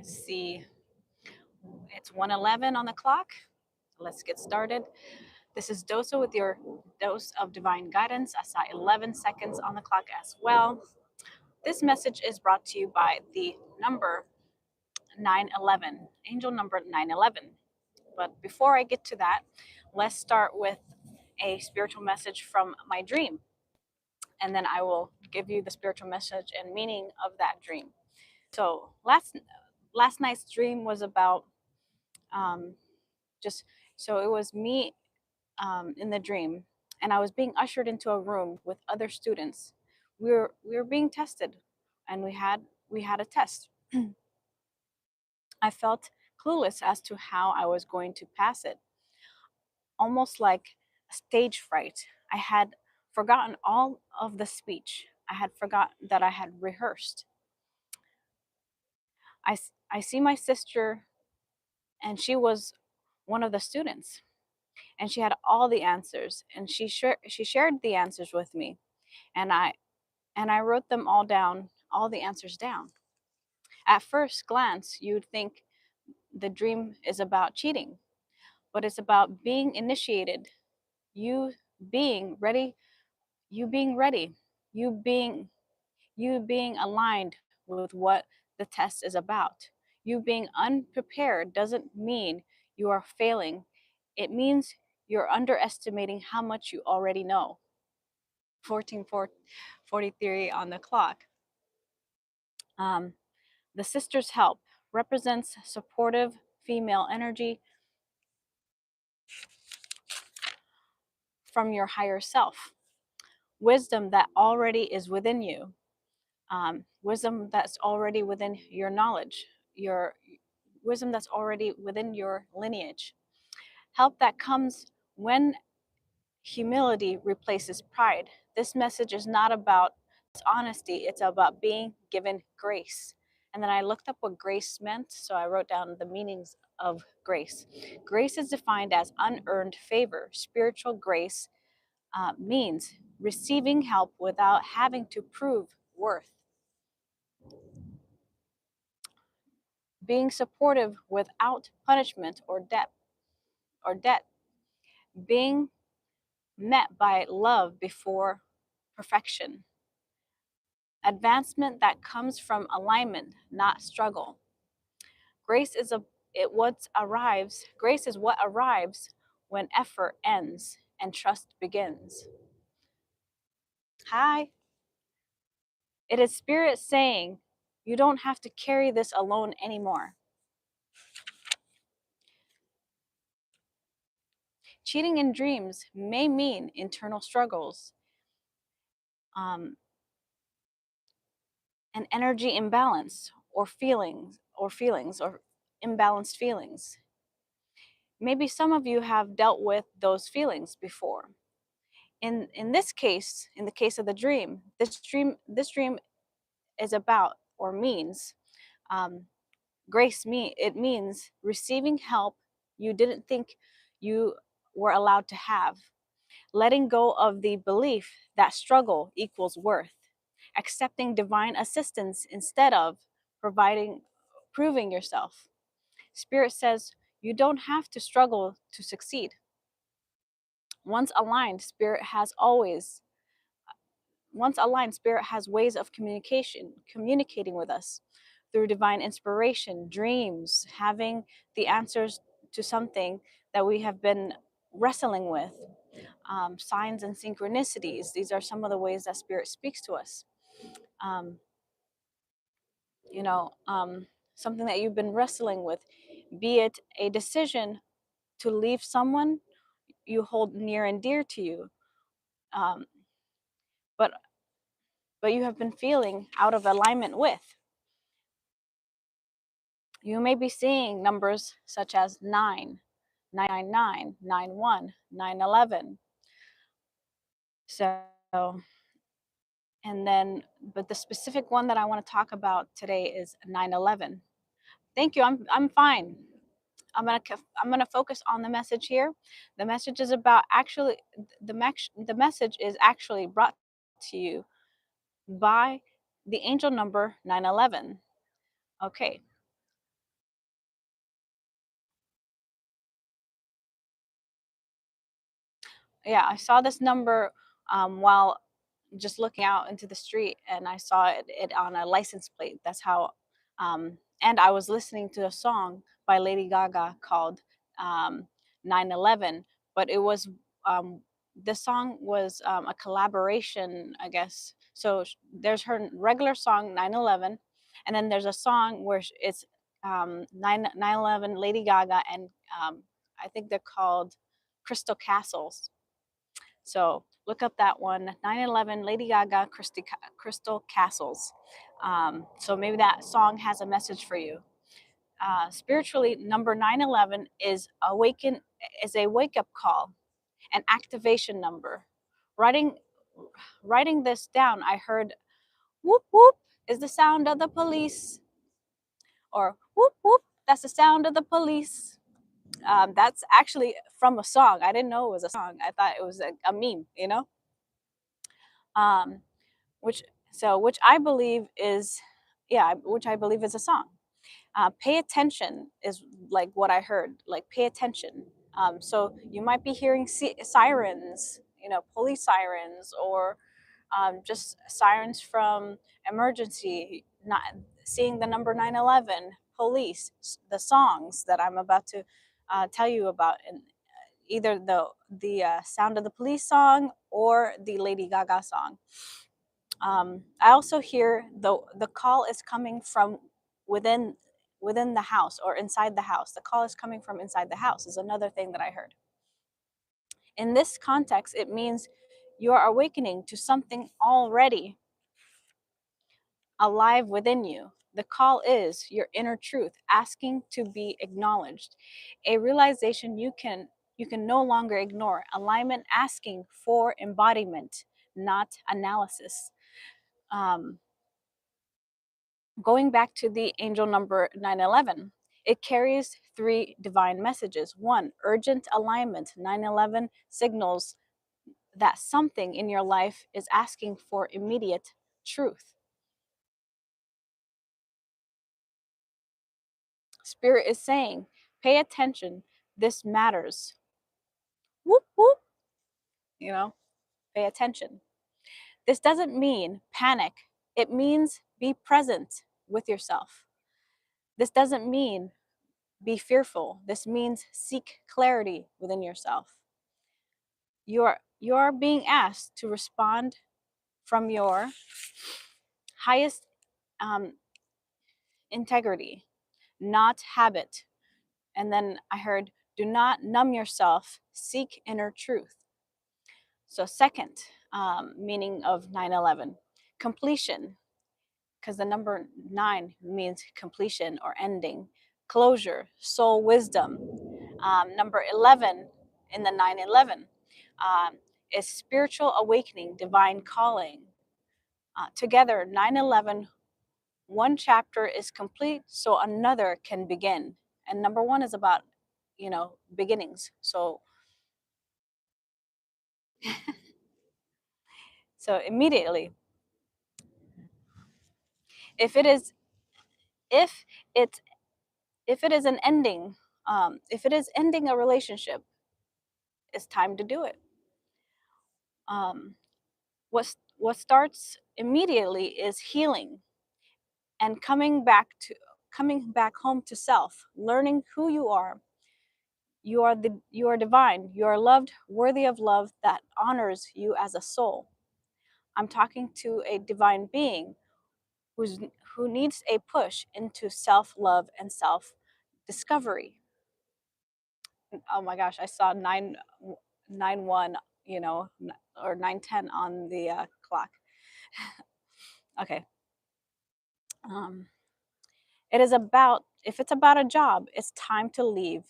See, it's 1:11 on the clock. Let's get started. This is Dosa with your dose of divine guidance. I saw 11 seconds on the clock as well. This message is brought to you by the number 911, angel number 911. But before I get to that, let's start with a spiritual message from my dream. And then I will give you the spiritual message and meaning of that dream. So last night's dream was about um, just so it was me in the dream, and I was being ushered into a room with other students. We were being tested, and we had a test. I felt clueless as to how I was going to pass it, almost like stage fright. I had forgotten all of the speech. I had forgotten that I had rehearsed. I see my sister, and she was one of the students, and she had all the answers, and she shared the answers with me, and I wrote them all down, all the answers down. At first glance, you'd think the dream is about cheating, but it's about being initiated, you being ready, you being ready, you being you being aligned with what the test is about. You being unprepared doesn't mean you are failing. It means you're underestimating how much you already know. 14:43 on the clock. Um, the sister's help represents supportive female energy from your higher self, wisdom that already is within you, wisdom that's already within your knowledge, your wisdom that's already within your lineage. Help that comes when humility replaces pride. This message is not about honesty, it's about being given grace. And then I looked up what grace meant, so I wrote down the meanings of grace. Grace is defined as unearned favor. Spiritual grace means receiving help without having to prove worth, being supportive without punishment or debt, being met by love before perfection, advancement that comes from alignment, not struggle. Grace is grace is what arrives when effort ends and trust begins. Hi. It is spirit saying, you don't have to carry this alone anymore. Cheating in dreams may mean internal struggles, um, an energy imbalance, or imbalanced feelings. Maybe some of you have dealt with those feelings before. In this case, in the case of the dream, this dream is about or means um, it means receiving help you didn't think you were allowed to have, letting go of the belief that struggle equals worth, accepting divine assistance instead of proving yourself. Spirit says you don't have to struggle to succeed. Once aligned, spirit has ways of communicating with us through divine inspiration, dreams, having the answers to something that we have been wrestling with, signs and synchronicities. These are some of the ways that spirit speaks to us. Um, you know, something that you've been wrestling with, be it a decision to leave someone you hold near and dear to you, um, but you have been feeling out of alignment with. You may be seeing numbers such as 9, 999, 91, 911. So, and then, but the specific one that I want to talk about today is 911. Thank you. I'm fine. I'm gonna focus on the message here. The message is about actually the message is actually brought to you by the angel number 911. Okay. yeah, I saw this number while just looking out into the street, and I saw it on a license plate. That's how. And I was listening to a song by Lady Gaga called um, 9/11, but it was um, the song was a collaboration, I guess. So there's her regular song 9/11, and then there's a song where it's 9/11 Lady Gaga, and I think they're called Crystal Castles. So look up that one, 9/11 Lady Gaga, Crystal Castles. So maybe that song has a message for you. Spiritually, number 9/11 is a wake up call, an activation number. Writing writing this down, I heard whoop whoop is the sound of the police, or whoop whoop, that's the sound of the police. That's actually from a song. I didn't know it was a song. I thought it was a meme, you know. Um, which which I believe is, yeah, which I believe is a song. Pay attention is like what I heard. Like pay attention. So you might be hearing sirens, you know, police sirens, or just sirens from emergency. Not seeing the number 9/11, police, the songs that I'm about to tell you about, and either the Sound of the Police song or the Lady Gaga song. I also hear the call is coming from within within the house or inside the house. The call is coming from inside the house is another thing that I heard. In this context, it means you are awakening to something already alive within you. The call is your inner truth asking to be acknowledged, a realization you can no longer ignore, alignment asking for embodiment, not analysis. Um, Going back to the angel number 9/11, it carries three divine messages. One, urgent alignment. 9/11 signals that something in your life is asking for immediate truth. Spirit is saying, pay attention, this matters. Whoop, whoop, you know, pay attention. This doesn't mean panic, it means be present with yourself. This doesn't mean be fearful, this means seek clarity within yourself. You're being asked to respond from your highest um, integrity, not habit. And then I heard, do not numb yourself, seek inner truth. So, second meaning of 9/11, completion, because the number 9 means completion or ending, closure, soul wisdom. Number 11 in the 9/11 um, is spiritual awakening, divine calling. Together, 9/11, one chapter is complete, so another can begin. And number 1 is about, you know, beginnings. So immediately, if it is, if it if it is an ending, if it is ending a relationship, it's time to do it. Um, what starts immediately is healing and coming back home to self, learning who you are. You are divine. You are loved, worthy of love that honors you as a soul. I'm talking to a divine being who's who needs a push into self-love and self-discovery. Oh my gosh, I saw 991, you know, or 910 on the clock. Okay. Um, it is about, if it's about a job, it's time to leave.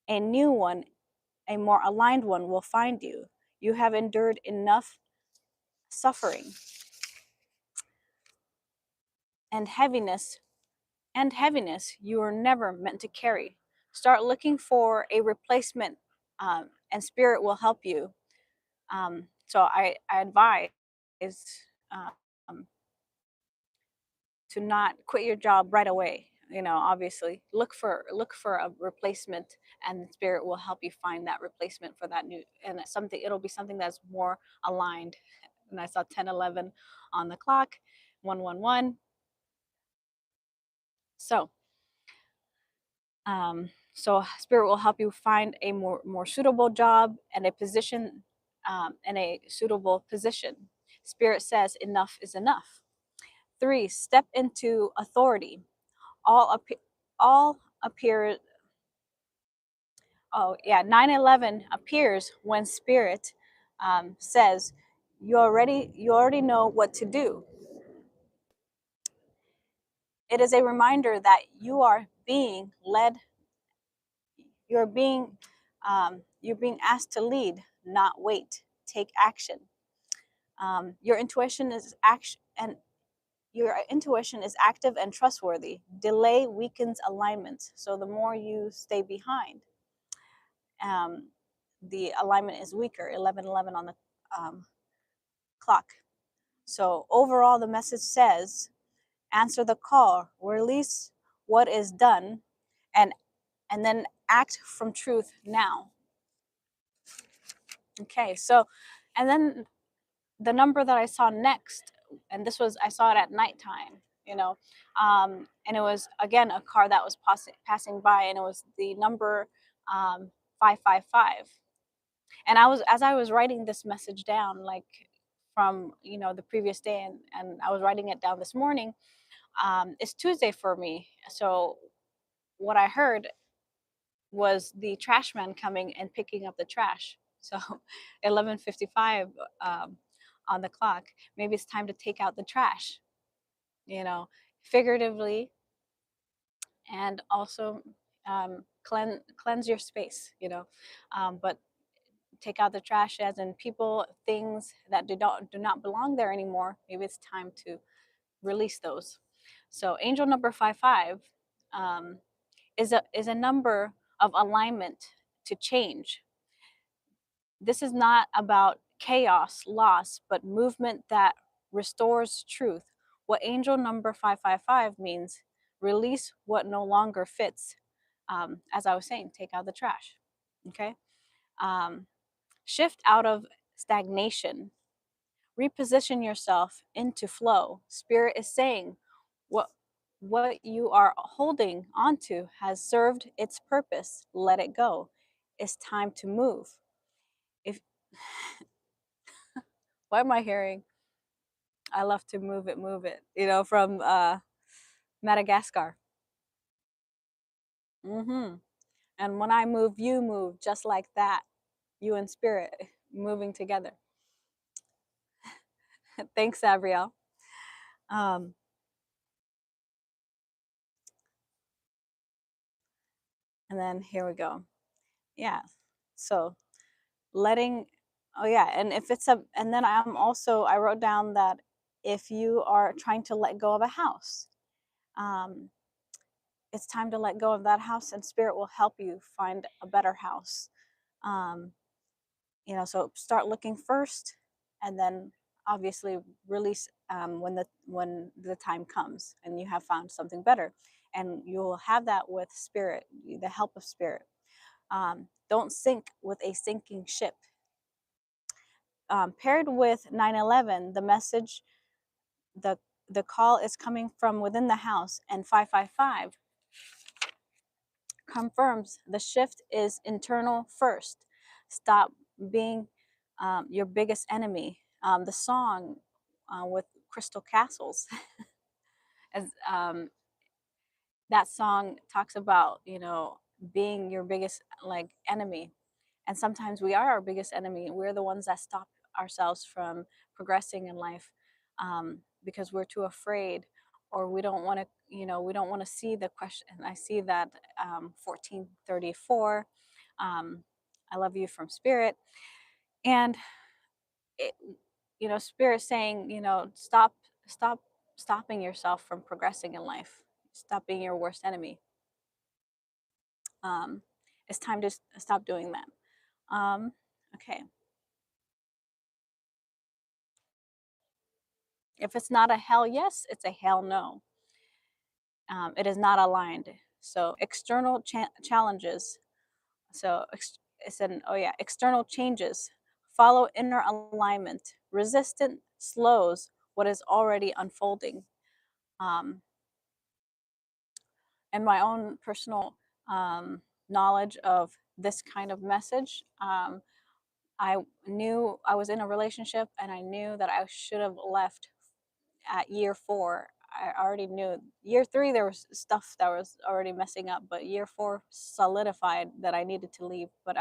A new one, a more aligned one will find you. You have endured enough suffering and heaviness you were never meant to carry. Start looking for a replacement, and spirit will help you. I advise um, to not quit your job right away. obviously look for a replacement, and the spirit will help you find that replacement for that new, and it'll be something that's more aligned. And I saw 10:11 on the clock, 111. So spirit will help you find a more suitable job and a position, in a suitable position. Spirit says enough is enough. 3, step into authority. All appear. Oh yeah, 911 appears when spirit, says you already know what to do. It is a reminder that you are being led. You're being asked to lead, not wait. Take action. Your intuition is action, and your intuition is active and trustworthy. Delay weakens alignment. So the more you stay behind, um, the alignment is weaker. 11:11 on the, clock. So overall, the message says, answer the call, release what is done, and then act from truth now. Okay, so, and then the number that I saw next, and I saw it at nighttime, and it was again a car that was passing by, and it was the number, 555. And as I was writing this message down, like from the previous day, and I was writing it down this morning. It's Tuesday for me, so what I heard was the trash man coming and picking up the trash. So 11:55, on the clock. Maybe it's time to take out the trash, you know, figuratively, and also, cleanse your space, but take out the trash as in people, things that do not belong there anymore. Maybe it's time to release those. So angel number 55, um, is a number of alignment to change. This is not about chaos, loss, but movement that restores truth. What angel number 555 means: release what no longer fits. As I was saying, take out the trash. Okay. Um, Shift out of stagnation. Reposition yourself into flow. Spirit is saying, what you are holding onto has served its purpose. Let it go. It's time to move. If What am I hearing? I love to move it. From Madagascar. And when I move, you move, just like that. You and spirit moving together. Thanks, Abrielle. Um, and then here we go. Yeah. So letting, oh yeah, and if it's a, and then I wrote down that if you are trying to let go of a house, um, it's time to let go of that house, and spirit will help you find a better house. um, so start looking first, and then obviously release, when the time comes and you have found something better, and you'll have that with spirit, the help of spirit. Don't sink with a sinking ship. Paired with 911, the message, the the call is coming from within the house, and 555 confirms the shift is internal first. Stop being, your biggest enemy. The song, with Crystal Castles, as that song talks about, being your biggest, like, enemy. And sometimes we are our biggest enemy. We're the ones that stop ourselves from progressing in life, because we're too afraid, or we don't want to see the question. And I see that, 1434, I love you from spirit. And it, spirit saying, stop stopping yourself from progressing in life. Stop being your worst enemy. um, it's time to stop doing that. Okay. If it's not a hell yes, it's a hell no. It is not aligned. So external challenges. So it's an oh yeah, external changes follow inner alignment. Resistance slows what is already unfolding. Um, and my own personal knowledge of this kind of message, I knew I was in a relationship and I knew that I should have left at year 4. I already knew year 3 there was stuff that was already messing up, but year 4 solidified that I needed to leave. But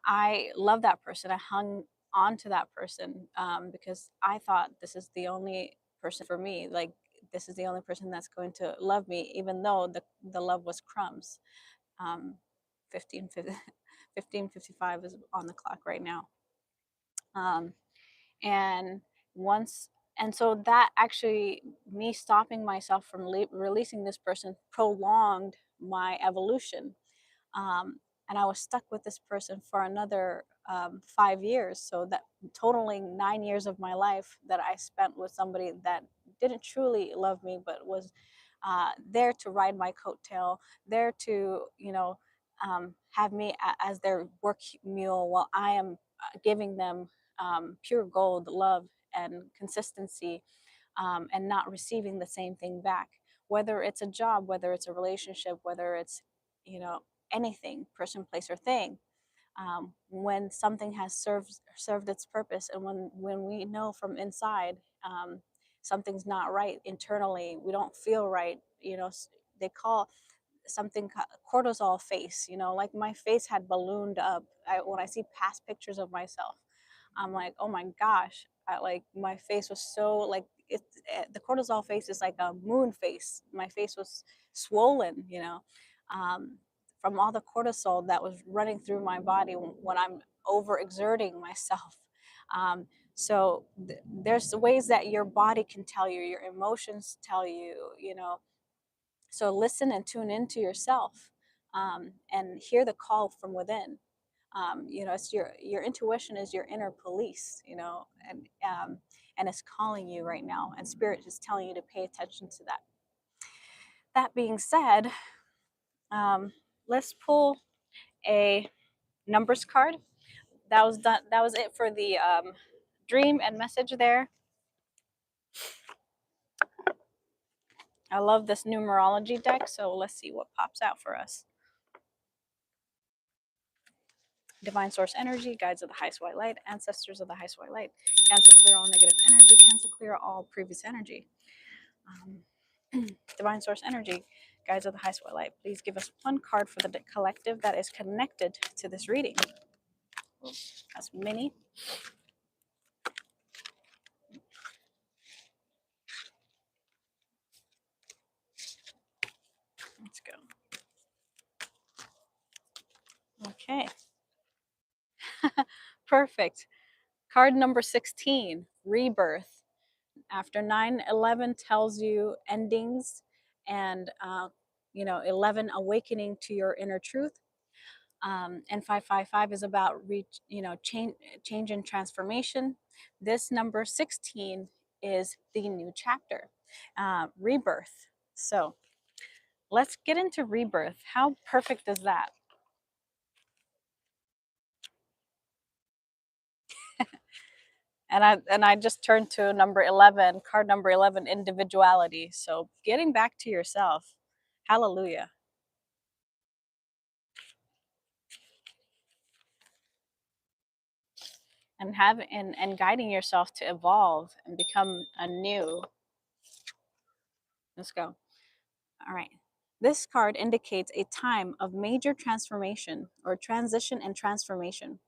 I love that person. I hung on to that person because I thought this is the only person for me. Like this is the only person that's going to love me, even though the love was crumbs. Um, 15, 15:55 is on the clock right now. Um, and once and so that actually me stopping myself from releasing this person prolonged my evolution. And I was stuck with this person for another 5 years, so that totaling 9 years of my life that I spent with somebody that didn't truly love me but was there to ride my coattail, there to have me as their work mule while I am giving them pure gold love and consistency, and not receiving the same thing back, whether it's a job, whether it's a relationship, whether it's you know anything, person, place, or thing. When something has served its purpose, and when we know from inside something's not right internally, we don't feel right. They call something cortisol face. Like my face had ballooned up. When I see past pictures of myself, I'm like, oh my gosh, like my face was so like the cortisol face is like a moon face. My face was swollen, um, from all the cortisol that was running through my body when I'm overexerting myself. Um, so there's ways that your body can tell you, your emotions tell you, so listen and tune into yourself, and hear the call from within. It's your intuition is your inner police, and it's calling you right now, and spirit is telling you to pay attention to that. That being said, let's pull a numbers card. That was done. That was it for the dream and message there. I love this numerology deck, so let's see what pops out for us. Divine source energy, guides of the highest white light, ancestors of the highest white light, cancel clear all negative energy, cancel clear all previous energy. Divine source energy, guides of the highest white light, please give us one card for the collective that is connected to this reading. That's mini. Let's go. Okay. Perfect. Card number 16, rebirth. After 9/11 tells you endings, and 11 awakening to your inner truth. And 555 is about change and transformation. This number 16 is the new chapter, rebirth. So let's get into rebirth. How perfect is that? And I just turned to number 11, card number 11, individuality. So getting back to yourself. Hallelujah. And guiding yourself to evolve and become anew. Let's go. All right. This card indicates a time of major transformation or transition and transformation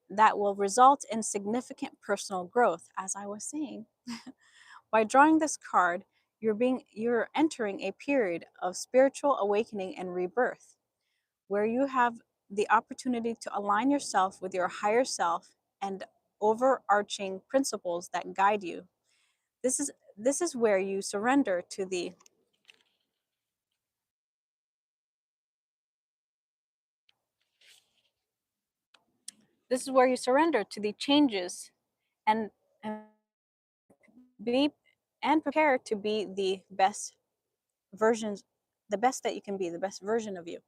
that will result in significant personal growth, as I was saying. By drawing this card, you're entering a period of spiritual awakening and rebirth, where you have the opportunity to align yourself with your higher self and overarching principles that guide you. This is where you surrender to the this is where you surrender to the changes, and be and prepare to be the best versions, the best that you can be, the best version of you.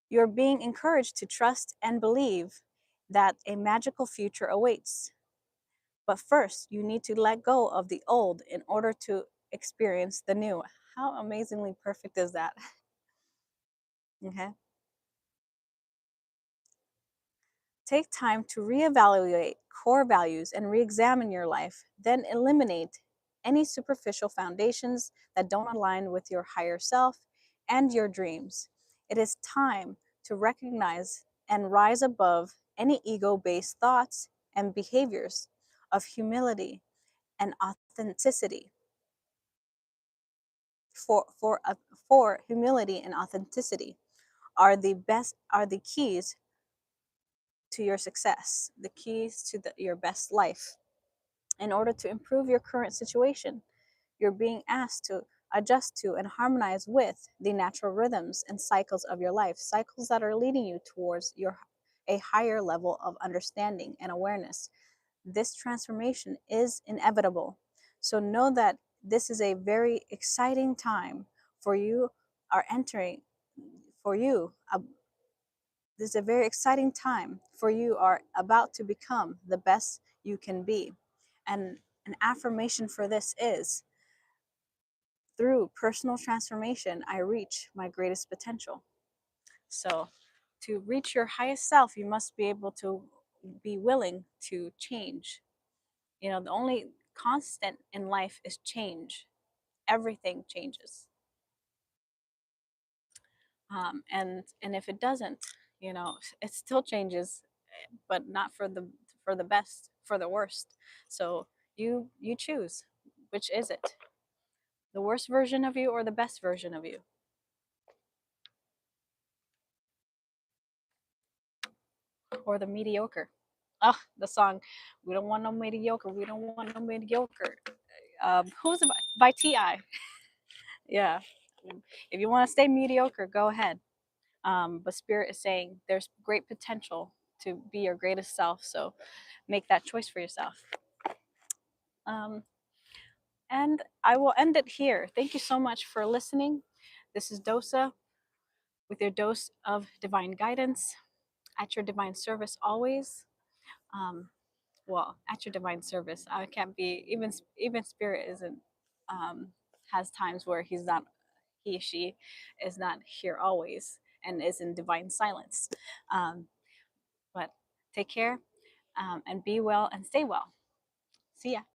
You're being encouraged to trust and believe that a magical future awaits. But first, you need to let go of the old in order to experience the new. How amazingly perfect is that? Okay. Take time to reevaluate core values and re examine your life, then eliminate any superficial foundations that don't align with your higher self and your dreams. It is time to recognize and rise above any ego based thoughts and behaviors of humility and authenticity. For, for, uh, for humility and authenticity are the keys to your success, the keys to your best life. In order to improve your current situation, you're being asked to adjust to and harmonize with the natural rhythms and cycles of your life, cycles that are leading you towards a higher level of understanding and awareness. This transformation is inevitable. So know that this is a very exciting time for you are entering for you this is a very exciting time for you are about to become the best you can be. And an affirmation for this is through personal transformation, I reach my greatest potential. So, to reach your highest self, you must be able to be willing to change. You know, the only constant in life is change, everything changes. And if it doesn't, you know, it still changes, but not for the best, for the worst. So you choose, which is it, the worst version of you or the best version of you? Or the mediocre? Oh, the song, we don't want no mediocre, we don't want no mediocre. Who's it by Ti? Yeah, if you want to stay mediocre, go ahead. But Spirit is saying there's great potential to be your greatest self, so make that choice for yourself. um, And I will end it here. Thank you so much for listening. This is Dosa with your dose of divine guidance, at your divine service always. Um, well, at your divine service. I can't be even Spirit isn't has times where she is not here always and is in divine silence. Um, but take care, and be well and stay well. See ya.